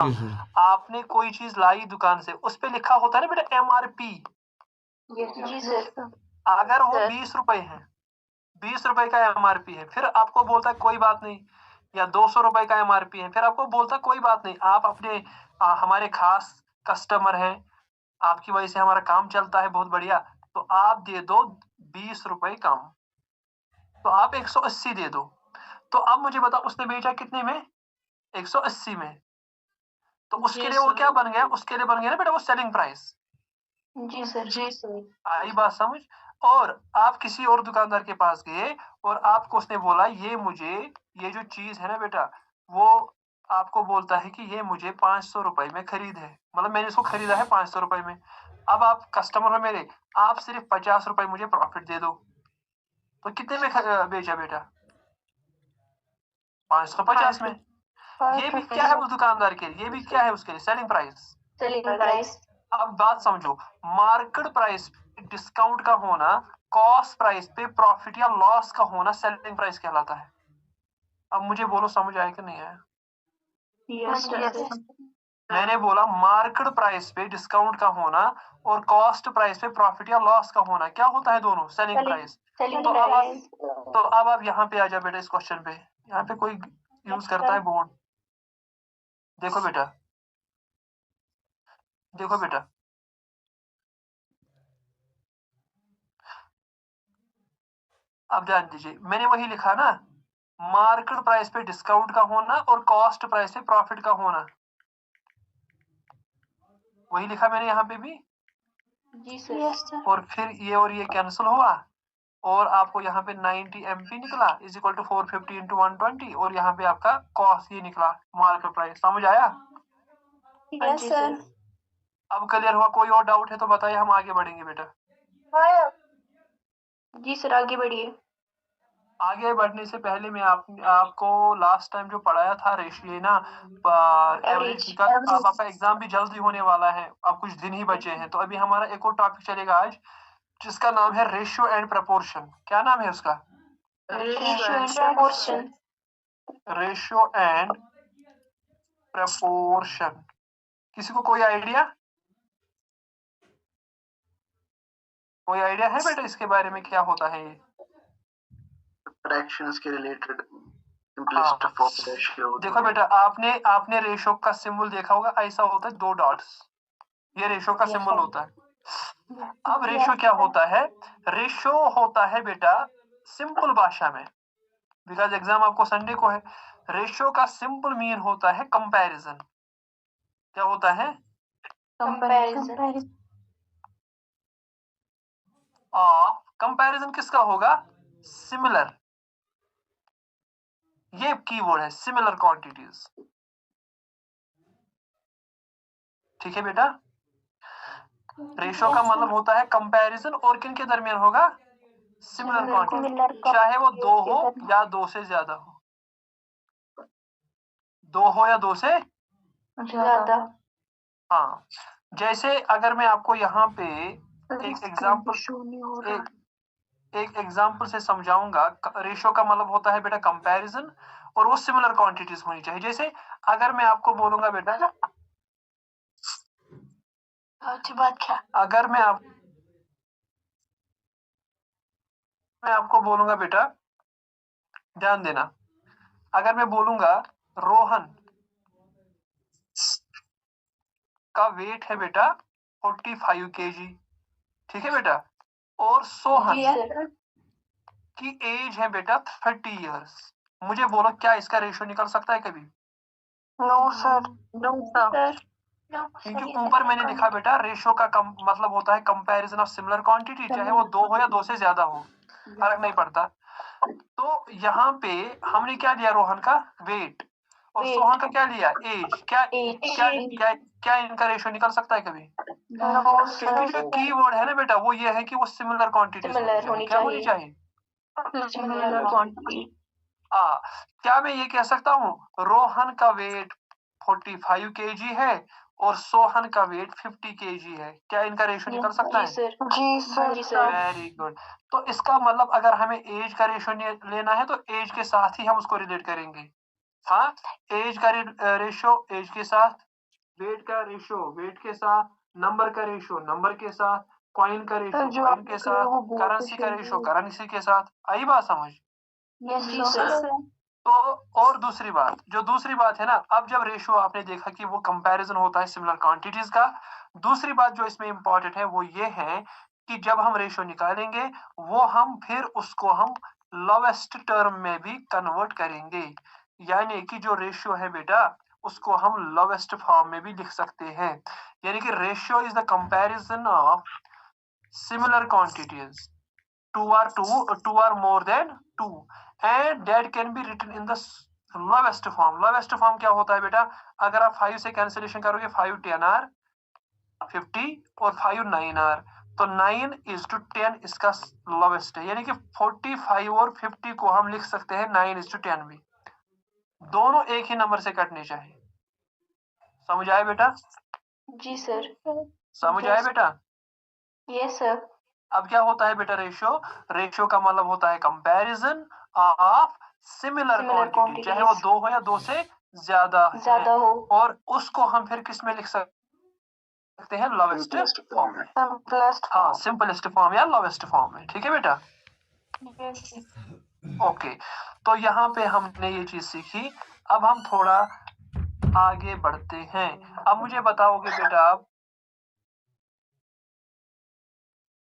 आपने कोई चीज लाई दुकान से, उस पे लिखा होता है ना बेटा MRP। जी सर। अगर वो 20 रुपए है, 20 रुपए का MRP है, फिर आपको बोलता है कोई बात नहीं, या 200 रुपए का MRP है, फिर आपको बोलता है कोई बात नहीं, आप अपने हमारे खास कस्टमर हैं, आपकी वजह से हमारा काम चलता है बहुत बढ़िया, तो आप दे दो 20 रुपए कम, तो आप 180 दे दो। तो अब मुझे बताओ उसने बेचा कितने में? 180 में। तो उसके लिए वो क्या बन गया? उसके लिए बन गया ना बेटा वो सेलिंग प्राइस। जी सर। जी सर। आई बात समझ? और आप किसी और दुकानदार के पास गए और आपको उसने बोला ये जो चीज है ना बेटा, वो आपको बोलता है कि ये मुझे 500 रुपए में खरीद है, मतलब मैंने इसको खरीदा है 500 रुपए में। अब आप कस्टमर हो मेरे, आप सिर्फ 50 रुपए मुझे प्रॉफिट दे दो, तो कितने में बेचा बेटा? 550 में। ये भी क्या है उस दुकानदार के लिए, ये भी क्या है उसके लिए? Selling price. Selling price. अब बात समझो, मार्केट प्राइस पे डिस्काउंट का होना, कॉस्ट प्राइस पे प्रॉफिट या लॉस का होना सेलिंग प्राइस कहलाता है। अब मुझे बोलो समझ आया कि नहीं आया? Yes sir. मैंने बोला मार्केट प्राइस पे डिस्काउंट का होना और कॉस्ट प्राइस पे प्रॉफिट या लॉस का होना क्या होता है? दोनों सेलिंग प्राइस। सेलिंग तो प्राइस। अब आप यहाँ पे आ जाओ बेटा, इस क्वेश्चन पे। यहाँ पे कोई यूज करता है बोर्ड? देखो बेटा, देखो बेटा, अब ध्यान दीजिए, मैंने वही लिखा ना, मार्केट प्राइस पे डिस्काउंट का होना और कॉस्ट प्राइस पे प्रॉफिट का होना, वही लिखा मैंने यहाँ पे भी। जी सर। और फिर ये कैंसिल हुआ, और आपको यहाँ पे 90 MP निकला इज इक्वल टू 450 इंटू 120, और यहाँ पे आपका कॉस्ट ये निकला मार्केट प्राइस। समझ आया? Yes sir. अब क्लियर हुआ? कोई और डाउट है तो बताइए, हम आगे बढ़ेंगे बेटा। जी सर, आगे बढ़िए। आगे बढ़ने से पहले मैं आपको लास्ट टाइम जो पढ़ाया था रेशियो ना, एवरेज का, अब आपका एग्जाम भी जल्दी होने वाला है, अब कुछ दिन ही बचे हैं, तो अभी हमारा एक और टॉपिक चलेगा आज, जिसका नाम है रेशियो एंड प्रपोर्शन। क्या नाम है उसका? Ratio and proportion. Ratio and proportion. किसी को कोई आइडिया? कोई आइडिया है बेटा इसके बारे में, क्या होता है ये? फ्रैक्शंस के रिलेटेड हाँ, सिंपलेस्ट फॉर्म रेशियो। देखो बेटा, आपने रेशियो का सिंबल देखा होगा, ऐसा होता है 2 डॉट्स, ये रेशियो का सिंबल होता है। अब रेशियो क्या होता है? रेशियो होता है बेटा सिंपल भाषा में, बिकॉज एग्जाम आपको संडे को है, रेशियो का सिंपल मीन होता है कंपैरिजन। क्या होता है? कंपैरिजन। कंपैरिजन किसका होगा? सिमिलर। ये कीवर्ड है, सिमिलर क्वांटिटीज। ठीक है बेटा? रेशियो का मतलब होता है कंपैरिजन, और किन के दरमियान होगा? सिमिलर क्वांटिटी, चाहे वो 2 हो या 2 से ज्यादा हो, 2 हो या 2 से ज्यादा। हाँ। जैसे अगर मैं आपको यहाँ पे एक एग्जाम्पल से समझाऊंगा, रेशियो का मतलब होता है बेटा कंपैरिजन, और वो सिमिलर क्वांटिटीज होनी चाहिए। जैसे अगर मैं आपको बोलूंगा बेटा, अच्छी बात क्या? अगर मैं आपको बोलूंगा बेटा, ध्यान देना, अगर मैं बोलूंगा रोहन का वेट है बेटा 45 kg, ठीक है बेटा, और सोहन की एज है बेटा 30 इयर्स, मुझे बोलो क्या इसका रेशियो निकल सकता है कभी? No sir. No sir. क्योंकि ऊपर मैंने लिखा बेटा रेशियो का मतलब होता है कंपैरिजन ऑफ सिमिलर क्वांटिटी, चाहे वो 2 हो या 2 से ज्यादा हो, फर्क नहीं पड़ता। तो यहाँ पे हमने क्या लिया? रोहन का वेट, और सोहन का क्या लिया? एज। क्या क्या क्या क्या इनका रेशियो निकल सकता है कभी? क्योंकि जो की वर्ड है ना बेटा, वो ये है कि वो सिमिलर क्वांटिटीज होनी चाहिए। क्या होनी चाहिए? Similar quantity. क्या मैं ये कह सकता हूँ रोहन का वेट 45 kg है और सोहन का वेट 50 kg है? क्या इनका रेशियो निकल सकता है? जी सर। Very good. तो इसका मतलब अगर हमें एज का रेशियो लेना है तो एज के साथ ही हम उसको रिलेट करेंगे। हाँ, एज का रेशियो एज के साथ, वेट का रेशियो वेट के साथ, नंबर का रेशियो नंबर के साथ, कॉइन का रेशियो जो कॉइन आप के लिख रहे हो साथ, वो बोर्ड पे करेंसी का show रेशियो हो। करेंसी के साथ। आई बात समझ? जी सर। तो और दूसरी बात है ना, अब जब रेशियो आपने देखा कि वो कंपैरिजन होता है सिमिलर क्वांटिटीज का, दूसरी बात जो इसमें इंपॉर्टेंट है वो ये है कि जब हम रेशियो निकालेंगे वो हम फिर उसको हम लोवेस्ट टर्म में भी कन्वर्ट करेंगे, यानी कि जो रेशियो है बेटा उसको हम लोवेस्ट फॉर्म में भी लिख सकते हैं। यानी कि ratio is the comparison of similar quantities, two are more than two, and that can be written in the lowest form। lowest form क्या होता है बेटा? अगर आप 5 से कैंसिलेशन करोगे 5 10 आर 50 और 5 9 आर, तो 9:10 इसका लोवेस्ट है, यानी कि 45 और 50 को हम लिख सकते हैं 9:10 भी। दोनों एक ही नंबर से कटने चाहिए। समझ आया बेटा? जी सर। समझ आया बेटा? Yes sir. अब क्या होता है बेटा रेशियो का मतलब होता है कंपैरिजन ऑफ सिमिलर क्वांटिटी, चाहे वो 2 हो या 2 से ज्यादा हो। और उसको हम फिर किस में लिख सकते हैं? लोवेस्ट फॉर्म में। हाँ, सिंपलेस्ट फॉर्म या लोवेस्ट फॉर्म में। ठीक है बेटा? ओके, तो यहाँ पे हमने ये चीज सीखी। अब हम थोड़ा आगे बढ़ते हैं। अब मुझे बताओगे बेटा आप,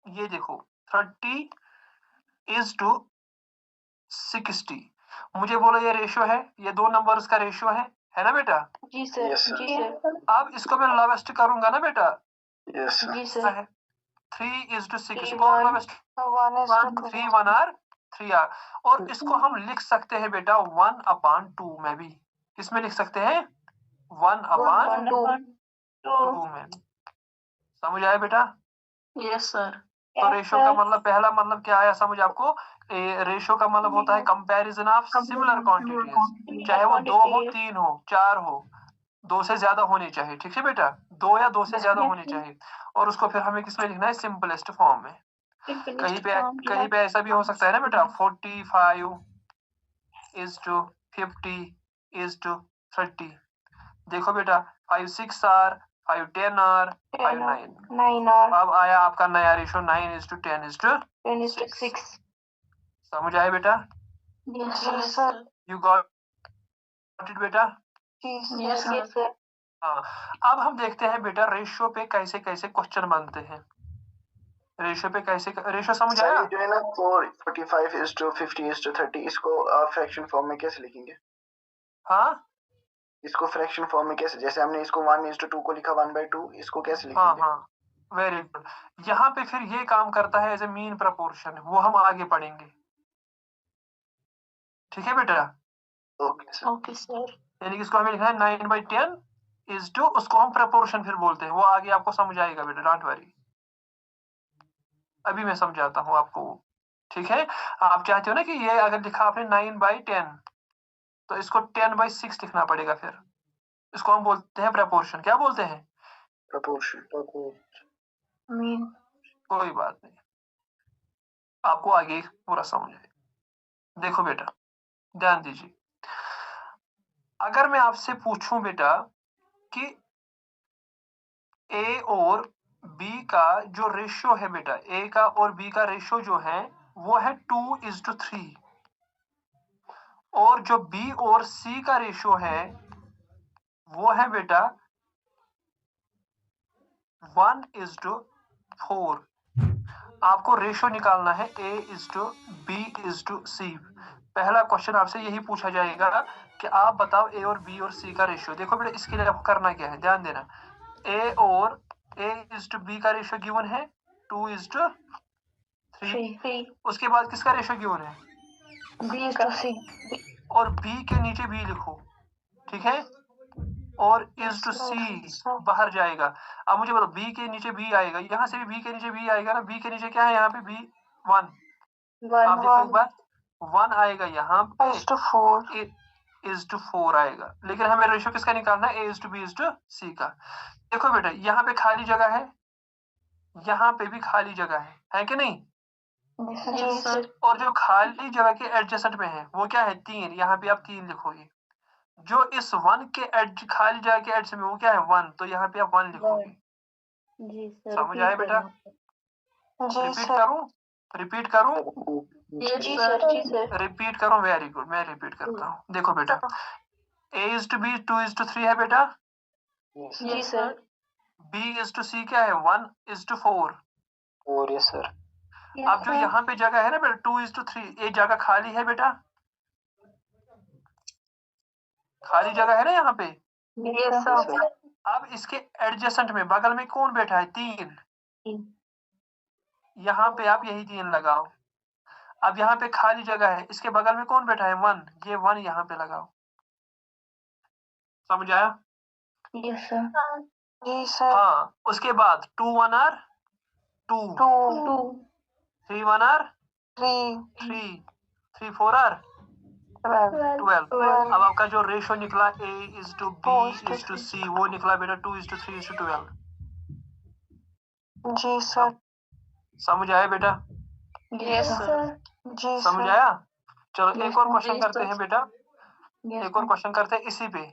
ये देखो 30:60, मुझे बोलो ये रेशियो है, ये दो नंबर्स का रेशियो है ना बेटा? जी सर। Yes, sir. जी सर। अब इसको मैं लोवेस्ट करूंगा ना बेटा? Yes, sir. जी सर। 3:6 और लोवेस्ट 3 1 आर 3 आर, और इसको हम लिख सकते हैं बेटा 1/2 में भी। किसमें लिख सकते हैं? 1/2 में। समझ आया बेटा? Yes sir. तो रेशियो का मतलब पहला मतलब क्या आया समझ आपको? रेशियो का मतलब होता है कंपैरिजन ऑफ सिमिलर क्वांटिटीज, चाहे वो 2 हो 3 हो 4 हो, 2 से ज्यादा होने चाहिए। ठीक है बेटा? 2 या 2 से ज्यादा होने चाहिए, और उसको फिर हमें किसमें लिखना है? सिंपलेस्ट फॉर्म में। कहीं पे ऐसा भी हो सकता है ना बेटा 45:50:30। देखो बेटा 5 6 आर 5 10 आर 5 9 आर। अब आया आपका नया रेशियो 9:10:6। समझ आया बेटा? Yes sir. You got it बेटा? Yes sir. हाँ, अब हम देखते हैं बेटा रेशियो पे कैसे कैसे क्वेश्चन बनते हैं। रेशियो समझ सर आया? ये जो है ना 45:50:30 इसको फ्रैक्शन फॉर्म में कैसे लिखेंगे? हाँ इसको फ्रैक्शन फॉर्म में कैसे, जैसे हमने इसको 1:2 को लिखा 1/2, इसको कैसे हाँ लिखेंगे? हाँ, वेरी गुड। यहाँ पे फिर ये काम करता है एज ए मीन प्रपोर्शन, वो हम आगे पढ़ेंगे। ठीक है बेटा? Okay sir. Okay sir. यानी कि इसको हमें लिखना है 9/10 उसको हम प्रपोर्शन फिर बोलते हैं, वो आगे आपको समझ आएगा बेटा, डोंट वरी। अभी मैं समझाता हूँ आपको। ठीक है? आप चाहते हो ना कि ये अगर लिखा आपने 9/10, तो इसको 10/6 लिखना पड़ेगा। फिर इसको हम बोलते हैं प्रपोर्शन। क्या बोलते हैं? प्रपोर्शन। मीन। कोई बात नहीं, आपको आगे पूरा समझ आए। देखो बेटा, ध्यान दीजिए। अगर मैं आपसे पूछूं बेटा कि ए और बी का जो रेशियो है बेटा, ए का और बी का रेशियो जो है वो है 2:3, और जो बी और सी का रेशियो है वो है बेटा 1:4। आपको रेशियो निकालना है A:B:C। पहला क्वेश्चन आपसे यही पूछा जाएगा कि आप बताओ ए और बी और सी का रेशियो। देखो बेटा, इसके लिए आपको करना क्या है, ध्यान देना। A:B का रेशियो गिवन है 2:3। उसके बाद किसका रेशियो गिवन है? B:C। और बी के नीचे बी लिखो। ठीक है? और C बाहर जाएगा। अब मुझे बताओ, बी के नीचे बी आएगा, यहाँ से भी बी के नीचे बी आएगा ना। बी के नीचे क्या है? यहाँ पे बी 1। आप देखो एक बार, 1 आएगा यहाँ पे, 4 आएगा। लेकिन हमें रेशियो किसका निकालना है? A:B:C का। देखो बेटा, यहाँ पे खाली जगह है, यहाँ पे भी खाली जगह है कि नहीं? सर। और जो खाली जगह के एडजेसेंट में है वो क्या है? 3। यहाँ पे आप 3 लिखोगे। जो इस 1 के एज खाली जगह के एज में वो क्या है 1, तो यहाँ पे आप 1 लिखोगे। जी सर। समझ आया बेटा? जी रिपीट सर। करूं? रिपीट करूं? जी सर। जी सर। रिपीट करूं? वेरी गुड, मैं रिपीट करता हूँ। देखो बेटा, A:B 2:3 है बेटा। जी सर। B:C क्या है 1:4। और यस सर। अब जो यहाँ पे जगह है ना बेटा 2:3, ये जगह खाली है बेटा, खाली जगह है ना यहाँ पे। Yes sir. अब इसके एडजेसेंट में बगल में कौन बैठा है 3, यहाँ पे आप यही 3 लगाओ। अब यहाँ पे खाली जगह है, इसके बगल में कौन बैठा है 1, ये 1 यहाँ पे लगाओ। समझ आया? Yes sir. जी सर। हाँ, उसके बाद 2 1 आर 2, 3 1 आर 3, 3 4 आर 12। अब आपका जो रेशो निकला A:B:C वो निकला बेटा 2:3:12। जी सर। समझ आया बेटा? Yes sir. जी समझ आया? चलो एक और क्वेश्चन करते हैं बेटा, एक और क्वेश्चन करते हैं इसी पे।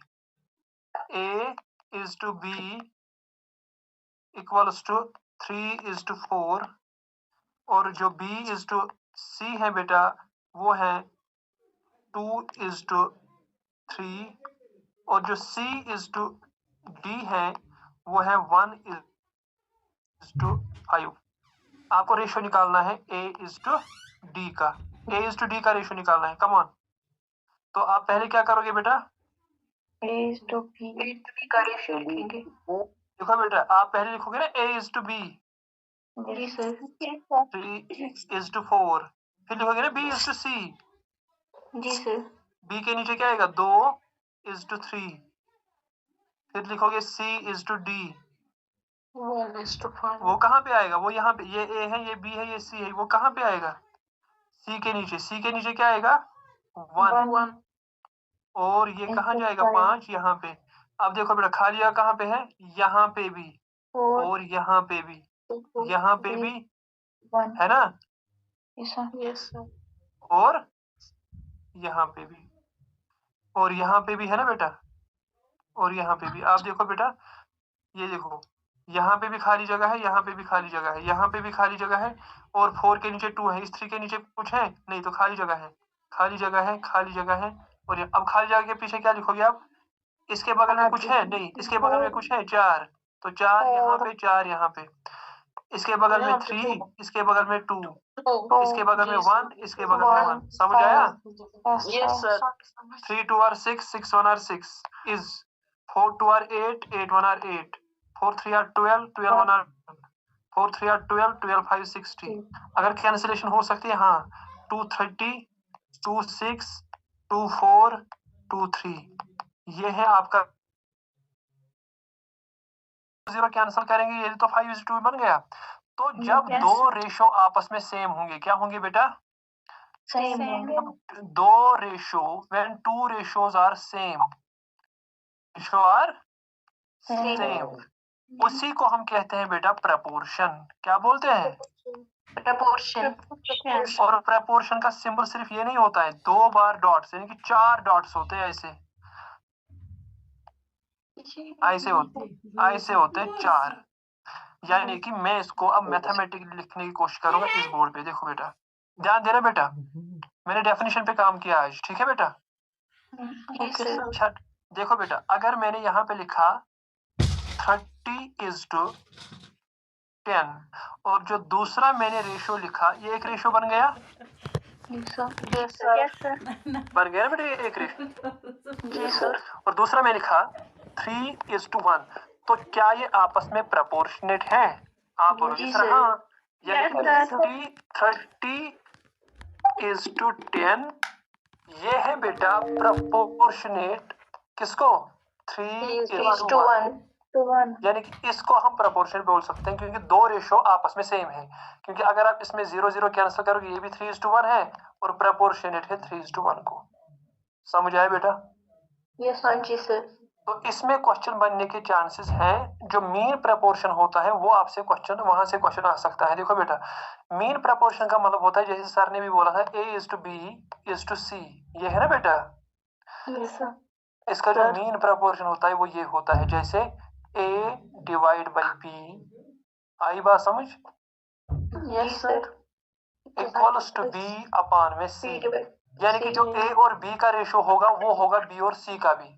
A:B इक्वल्स टू 3:4 और जो B:C है बेटा वो है 2:3 और जो C:D है वो है 1:5। आपको रेशियो निकालना है A:D का, A:D का रेशियो निकालना है। कम ऑन, तो आप पहले क्या करोगे बेटा? A:B का रेशियो लिखेंगे। देखो बेटा, आप पहले लिखोगे ना A:B जी सर। 3:4, फिर लिखोगे ना B:C, जी सर। B के नीचे क्या आएगा 2:3, फिर लिखोगे C:D, 1:5। वो कहाँ पे आएगा? वो यहाँ पे, ये A है, ये B है, ये C है, वो कहाँ पे आएगा? C के नीचे क्या आएगा 1 और ये कहाँ जाएगा 5 यहाँ पे। अब देखो बेटा खाली जगह कहाँ पे है? यहाँ पे भी और यहाँ पे भी, यहाँ पे भी है ना, यस सर। और यहाँ पे भी, और यहाँ पे भी है ना बेटा, और यहाँ पे भी। आप देखो बेटा, ये देखो यहाँ पे भी खाली जगह है, यहाँ पे भी खाली जगह है, यहाँ पे भी खाली जगह है, और 4 के नीचे 2 है, इस 3 के नीचे कुछ है नहीं, तो खाली जगह है, खाली जगह है, खाली जगह है। और अब खाली जगह के पीछे क्या लिखोगे आप? इसके बगल में कुछ है नहीं, इसके बगल में कुछ है 4, तो 4 यहाँ पे, 4 यहाँ पे, इसके बगल में 3, इसके बगल में 2, इसके बगल में 1, इसके बगल में 1। समझ आया? Yes sir. 3 2 are 6, 6 1 are 6 is 4 2 are 8, 8 1 are 8, 4 3 are 12, 12 1 are 4 3 are 12, 12 5 60। अगर कैंसिलेशन हो सकती है, हाँ, 2 30, 2 6, 2 4, 2 3, ये है आपका 0 कैंसिल करेंगे, ये तो 5:2 बन गया। तो जब दो रेशो आपस में सेम होंगे, क्या होंगे बेटा? सेम। दो ratio, when two ratios are same, ratio are same, उसी को हम कहते हैं बेटा प्रपोर्शन। क्या बोलते हैं? प्रपोर्शन। और प्रपोर्शन का सिंबल सिर्फ ये नहीं होता है 2 बार डॉट्स, यानी कि 4 डॉट्स होते हैं, ऐसे होते 4। यानी कि मैं इसको अब मैथमेटिकली लिखने की कोशिश करूंगा इस बोर्ड पे। देखो बेटा, ध्यान देना बेटा, मैंने डेफिनेशन पे काम किया आज, ठीक है बेटा? अच्छा देखो बेटा, अगर मैंने यहाँ पे लिखा 30:10 और जो दूसरा मैंने रेशो लिखा, ये एक रेशो बन गया, बन गया ना बेटा, ये एक रेशो। और दूसरा मैं लिखा 3:1, तो क्या ये आपस में प्रोपोर्शनेट है? आप बोलोगे सर हाँ, यानी 30:10 ये है बेटा प्रोपोर्शनेट किसको? 3:1, यानी कि इसको हम प्रोपोर्शन बोल सकते हैं, क्योंकि दो रेशो आपस में सेम है। क्योंकि अगर आप इसमें 0 0 कैंसिल करोगे, ये भी 3:1 है और प्रोपोर्शनेट है 3:1 को। समझ आया बेटा? यस हाँ जी सर। तो इसमें क्वेश्चन बनने के चांसेस हैं, जो मीन प्रपोर्शन होता है वो आपसे क्वेश्चन, वहां से क्वेश्चन आ सकता है। देखो बेटा, मीन प्रपोर्शन का मतलब होता है, जैसे सर ने भी बोला था A:B:C, ये है ना बेटा, इसका जो सर। मीन प्रपोर्शन होता है वो ये होता है, जैसे A डिवाइड बाई B, आई बात समझ, yes sir. Equals to B upon में C, यानी कि जो A और B का रेशो होगा वो होगा B और C का भी,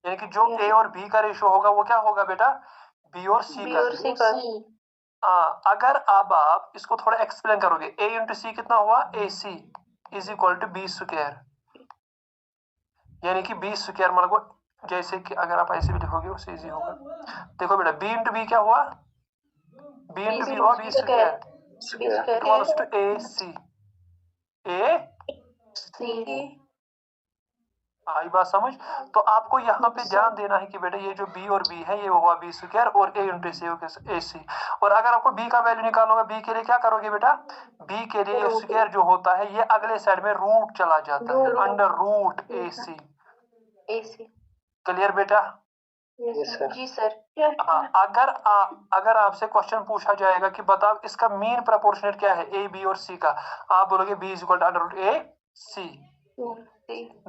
यानी कि जो A और B का रेशो होगा वो क्या होगा बेटा, B और C बी का और भी। सी का। अगर अब आप इसको थोड़ा एक्सप्लेन करोगे, A इंटू सी कितना हुआ, AC is equal to B square, यानी कि B स्क्वायर मतलब जैसे कि अगर आप ऐसे भी लिखोगे उससे इजी होगा। देखो बेटा B इंटू B क्या हुआ, B इंटू B हुआ B square B square equals to AC, आई बात समझ। तो आपको यहाँ पे ध्यान देना है कि बेटा ये जो B और B है ये हुआ B स्क्वायर और A इंटू AC, और अगर आपको B का वैल्यू निकालना होगा, B के लिए क्या करोगे बेटा, B के लिए स्क्वायर जो होता है ये अगले साइड में रूट चला जाता है, अंडर रूट AC। क्लियर बेटा। जी सर। अगर आपसे क्वेश्चन पूछा जाएगा कि बताओ इसका मीन प्रोपोर्शनेट क्या है A B और C का, आप बोलोगे B is equal to under root AC।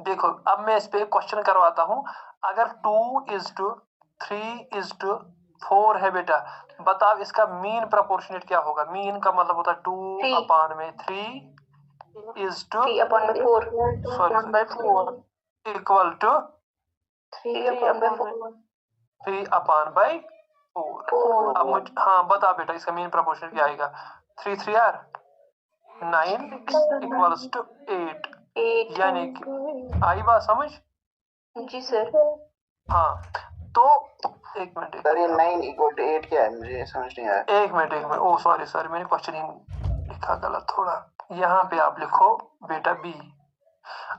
देखो अब मैं इस पे क्वेश्चन करवाता हूँ, अगर 2:3:4 है बेटा, बताओ इसका मीन प्रोपोर्शनेट क्या होगा, मीन का मतलब होता है 2 अपान में 3/4 इक्वल टू 3/4 3 अपान बाई 4। अब मुझे हाँ बता बेटा इसका मीन प्रोपोर्शनेट क्या आएगा, 3 3 आर 9 इक्वल्स टू 8, यानी कि आई बात समझ। जी सर। हाँ तो एक मिनट सर ये 9 इक्वल टू 8 क्या है, मुझे समझ नहीं आया। एक मिनट ओ सॉरी मैंने क्वेश्चन ही लिखा गलत थोड़ा, यहाँ पे आप लिखो बेटा B।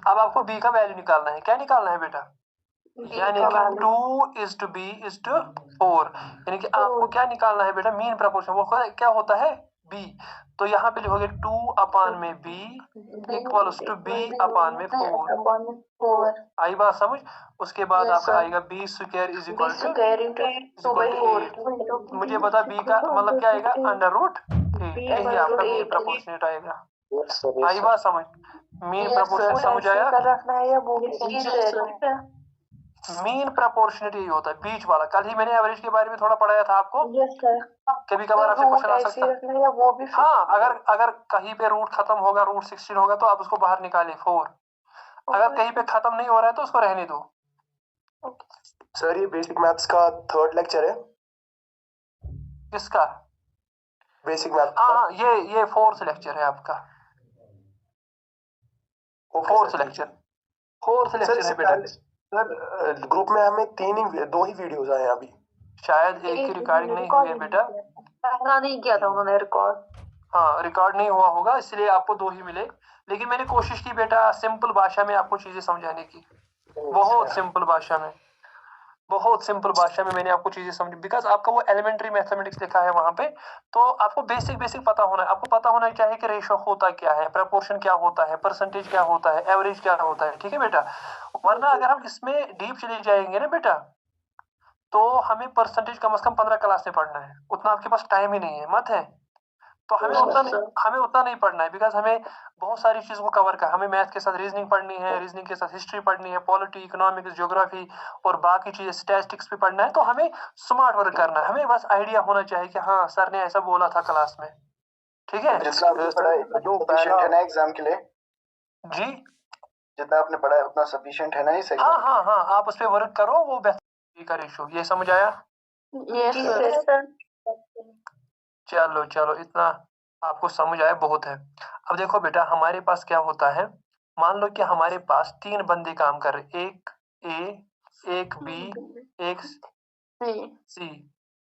अब आपको B का वैल्यू निकालना है, क्या निकालना है बेटा, यानी कि 2 is to B is to 4, यानी कि आपको क्या निकालना है बेटा, मीन प्रपोर्शन, वो क्या होता है B। तो यहाँ पे लिखोगे 2 अपान में B equals to B upon में 4, आई बात समझ। उसके बाद आपका आएगा B square is equal to 8। मुझे बता B का मतलब क्या आएगा, अंडर रूट 8, यही आपका मीन प्रपोर्शनेट आएगा, आई बात समझ। मीन प्रपोर्शनेट समझ आया, रखना है या वो भी मीन प्रपोर्शनेट यही होता है बीच वाला। कल ही मैंने एवरेज के बारे में थोड़ा पढ़ाया था आपको, कभी कभार आपसे क्वेश्चन आ सकता है। वो भी हाँ अगर कहीं पे रूट खत्म होगा, रूट 16 होगा तो आप उसको बाहर निकालें 4, अगर कहीं पे खत्म नहीं हो रहा है तो उसको रहने दो। सर ये बेसिक मैथ्स का 3rd लेक्चर है, किसका, बेसिक मैथ। हाँ ये 4th लेक्चर है आपका, 4th लेक्चर है बेटा। सर ग्रुप में हमें 2 ही वीडियोस आए हैं अभी, शायद एक ही रिकॉर्डिंग नहीं हुई है बेटा, पहला नहीं किया था उन्होंने रिकॉर्ड। हाँ रिकॉर्ड नहीं हुआ होगा इसलिए आपको 2 ही मिले, लेकिन मैंने कोशिश की बेटा सिंपल भाषा में आपको चीजें समझाने की, बहुत सिंपल भाषा में मैंने आपको चीजें समझी, बिकॉज आपका वो एलिमेंट्री मैथमेटिक्स लिखा है वहां पे, तो आपको बेसिक पता होना है, आपको पता होना चाहिए कि रेशो होता क्या है, प्रपोर्शन क्या होता है, परसेंटेज क्या होता है, एवरेज क्या होता है, ठीक है बेटा। वरना अगर हम इसमें डीप चले जाएंगे ना बेटा, तो हमें परसेंटेज कम से कम 15 क्लास में पढ़ना है, उतना आपके पास टाइम ही नहीं है, मत है, तो हमें उतना नहीं पढ़ना है, बिकॉज हमें बहुत सारी चीजों को कवर कर, हमें मैथ के साथ रीजनिंग पढ़नी है, रीजनिंग के साथ हिस्ट्री पढ़नी है, पॉलिटी, इकोनॉमिक्स, ज्योग्राफी और बाकी चीजें स्टैटिस्टिक्स भी पढ़ना है, तो हमें स्मार्ट वर्क करना है, हमें बस आइडिया होना चाहिए कि हाँ सर ने ऐसा बोला था क्लास में, ठीक है। जितना आपने पढ़ा है सफिशिएंट है ना एग्जाम के लिए, जी जितना आपने पढ़ा है उतना सफिशिएंट है ना इस एग्जाम। हाँ आप उस पर वर्क करो, वो बेहतर का रेशो, ये समझ आया। Yes sir. चलो इतना आपको समझ आया बहुत है। अब देखो बेटा हमारे पास क्या होता है, मान लो कि हमारे पास 3 बंदे काम कर रहे, एक A एक B एक C,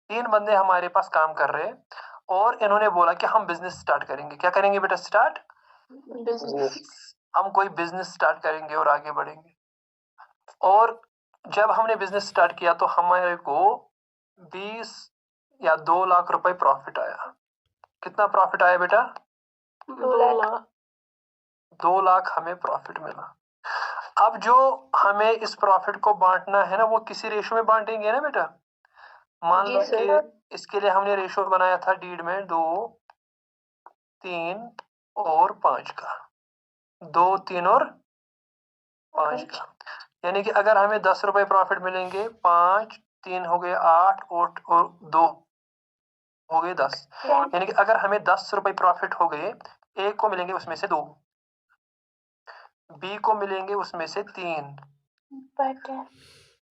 3 बंदे हमारे पास काम कर रहे हैं, और इन्होंने बोला कि हम बिजनेस स्टार्ट करेंगे। क्या करेंगे बेटा, स्टार्ट, हम कोई बिजनेस स्टार्ट करेंगे और आगे बढ़ेंगे। और जब हमने बिजनेस स्टार्ट किया तो हमारे को 20 या 2 लाख रुपए प्रॉफिट आया। कितना प्रॉफिट आया बेटा, 2 लाख हमें प्रॉफिट मिला। अब जो हमें इस प्रॉफिट को बांटना है ना, वो किसी रेशो में बांटेंगे ना बेटा। मान लो कि इसके लिए हमने रेशो बनाया था डीड में 2 3 और 5 का, 2 3 और 5 का। यानी कि अगर हमें 10 रुपए प्रॉफिट मिलेंगे, 5 3 हो गए 8 और 2 हो गए 10, यानी कि अगर हमें 10 रुपए प्रॉफिट हो गए, ए को मिलेंगे उसमें से 2, बी को मिलेंगे उसमें से 3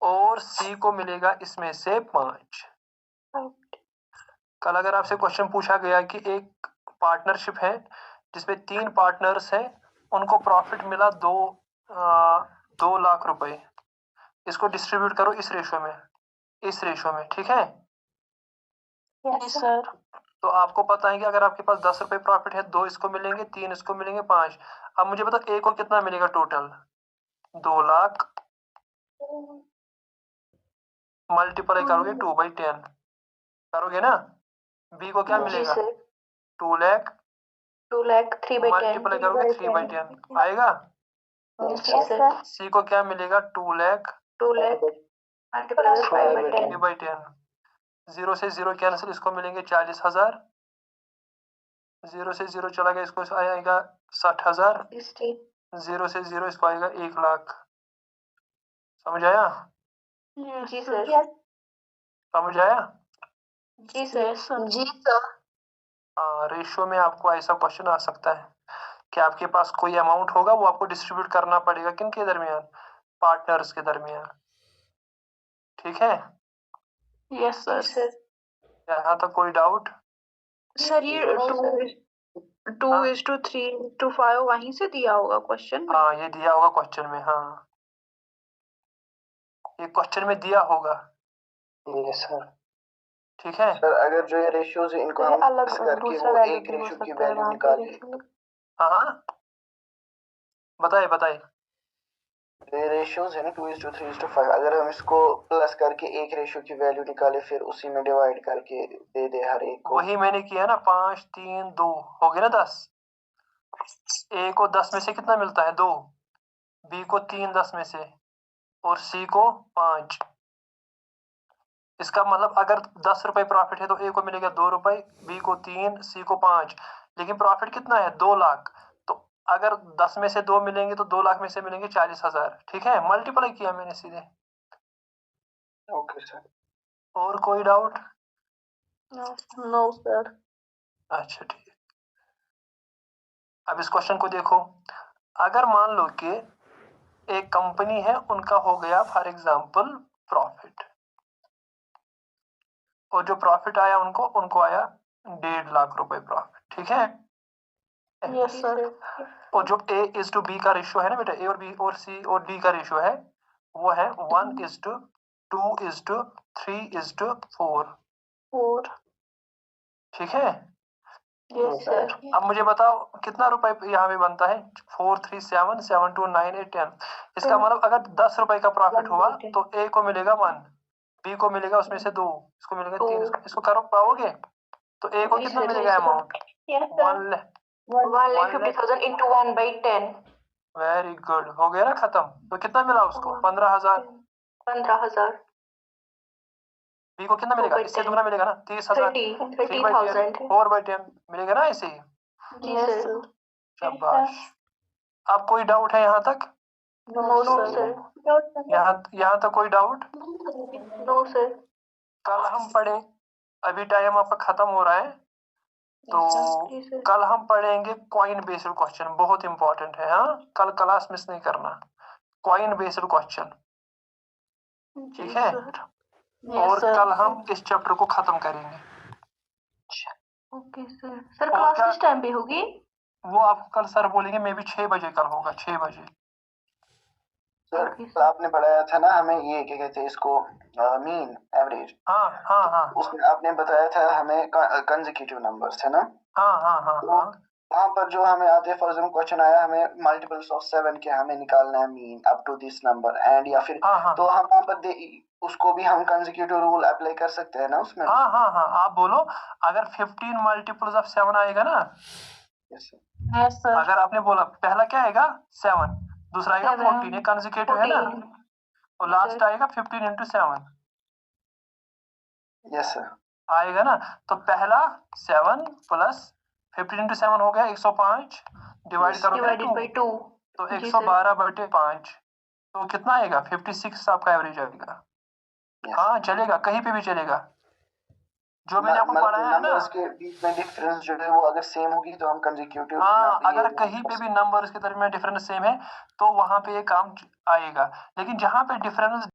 और सी को मिलेगा इसमें से 5। कल अगर आपसे क्वेश्चन पूछा गया कि एक पार्टनरशिप है जिसमें 3 पार्टनर्स हैं, उनको प्रॉफिट मिला 2 लाख रुपए, इसको डिस्ट्रीब्यूट करो इस रेशो में, ठीक है। Yes sir. तो आपको पता है कि अगर आपके पास 10 रुपए प्रॉफिट है, 2 इसको मिलेंगे, 3 इसको मिलेंगे, 5। अब मुझे बताओ ए को कितना मिलेगा टोटल? 2 लाख मल्टीप्लाई करोगे 2/10 करोगे ना। बी को क्या जी मिलेगा? सर। 2 लाख 2 लाख 3/10 मल्टीप्लाई करोगे 3/10 आएगा। जी सर। सी को क्या मिलेगा? 2 लाख 2 लाख मल्टीप्लाई 5/10 3/10। 0 से 0 कैंसिल, इसको मिलेंगे 40,000। 0 से 0 चला गया, इसको आएगा 60,000। 0 से 0 इसको आएगा 1 लाख। समझ आया? जी सर। समझ आया? जी सर। जी सर। रेशियो में आपको ऐसा क्वेश्चन आ सकता है कि आपके पास कोई अमाउंट होगा, वो आपको डिस्ट्रीब्यूट करना पड़ेगा किन के दरमियान? पार्टनर्स के दरमियान, ठीक है। Yes sir. यहाँ तक कोई डाउट? सर ये 2:3:5 वहीं से दिया होगा क्वेश्चन में? हाँ, ये दिया होगा क्वेश्चन में। हाँ, ये क्वेश्चन में दिया होगा। Yes sir. ठीक है सर, अगर जो ये रेशियोज है इनको हम अलग मिक्स करके दूसरा वो वैल्यू एक भी हो रेशियो की सकता है वैल्यू वहाँ निकाल पे। हाँ, बताइए। ये रेशियोज है ना 2:3:5, अगर हम इसको प्लस करके एक रेशियो की वैल्यू निकाले फिर उसी में डिवाइड करके दे दे हर एक को। वही मैंने किया ना, 5 3 2 हो गया ना 10। ए को 10 में से कितना मिलता है? 2। बी को 3 10 में से, और सी को 5। इसका मतलब अगर 10 रुपए प्रॉफिट है तो ए को मिलेगा 2 रुपए, बी को 3, सी को 5। लेकिन प्रॉफिट कितना है? 2 लाख। तो अगर 10 में से 2 मिलेंगे तो 2 लाख में से मिलेंगे 40,000। ठीक है, मल्टीप्लाई किया मैंने सीधे। Okay sir. और कोई डाउट? No sir. अच्छा, ठीक है। अब इस क्वेश्चन को देखो। अगर मान लो कि एक कंपनी है, उनका हो गया फॉर एग्जांपल प्रॉफिट, और जो प्रॉफिट आया उनको आया 1.5 लाख रुपए प्रॉफिट, ठीक है। Yes sir. और जो ए इज टू बी का रेशियो है ना बेटा, ए और बी और सी और डी का रेशियो है, वो है 1:2:3:4। 4। ठीक है। Yes sir. अब मुझे बताओ कितना रुपए यहाँ पे बनता है? 4 3 7 7 2 9 8 10। इसका मतलब अगर 10 रुपए का प्रॉफिट हुआ तो ए को मिलेगा 1, बी को मिलेगा उसमें से 2, इसको मिलेगा 3। इसको कर पाओगे? तो ए को कितना मिलेगा अमाउंट? 1,50,000 into 1/10। वेरी गुड, हो गया ना खत्म। तो कितना मिला उसको? 15,000। 15,000। बी को कितना मिलेगा? इससे दुगना मिलेगा ना, 30,000। 30,000। 4/10 मिलेगा ना ऐसे ही। जी सर। शाबाश। अब कोई डाउट है यहाँ तक? No sir. यहाँ तक कोई डाउट? No sir. कल हम पढ़े, अभी टाइम आपका खत्म हो रहा है, तो कल हम पढ़ेंगे कॉइन बेस्ड क्वेश्चन, बहुत इंपॉर्टेंट है। हाँ, कल क्लास मिस नहीं करना। कॉइन बेस्ड क्वेश्चन, ठीक है। और कल हम इस चैप्टर को खत्म करेंगे। Okay sir. सर क्लास किस टाइम पे होगी? वो आपको कल सर बोलेंगे, मे बी 6 बजे कल होगा, 6 बजे। सर तो आपने पढ़ाया था ना हमें ये क्या कहते हैं इसको, मीन एवरेज। हाँ। उसमें आपने बताया था हमें कंसेक्यूटिव नंबर्स है ना। हाँ। वहाँ पर जो हमें आते फॉर एग्जाम्पल क्वेश्चन आया हमें मल्टीपल्स ऑफ 7 के हमें निकालना है mean up to this number and, या फिर तो हम वहाँ पर उसको भी हम कंसेक्यूटिव रूल अप्लाई कर सकते हैं ना उसमें। हाँ, आप बोलो। अगर 15 मल्टीपल्स ऑफ 7 आएगा ना, यस सर। अगर आपने बोला पहला क्या आएगा 7, दूसरा आएगा 14, ये कंसेक्यूटिव है ना, और लास्ट आएगा 15 into 7। Yes sir. आएगा ना, तो पहला 7 प्लस 15 into 7 हो गया 105, डिवाइड करोगे 2, तो 112/5। तो कितना आएगा? 56 आपका एवरेज आएगा। हाँ चलेगा, कहीं पे भी चलेगा, जो मैंने आपको पढ़ाया है ना। नंबर्स के बीच में डिफरेंस जो है वो अगर सेम होगी तो हम कंसेक्यूटिव। हाँ, अगर कहीं पे भी नंबर्स के दरमियान डिफरेंस सेम है तो वहां पे ये काम आएगा, लेकिन जहां पे डिफरेंस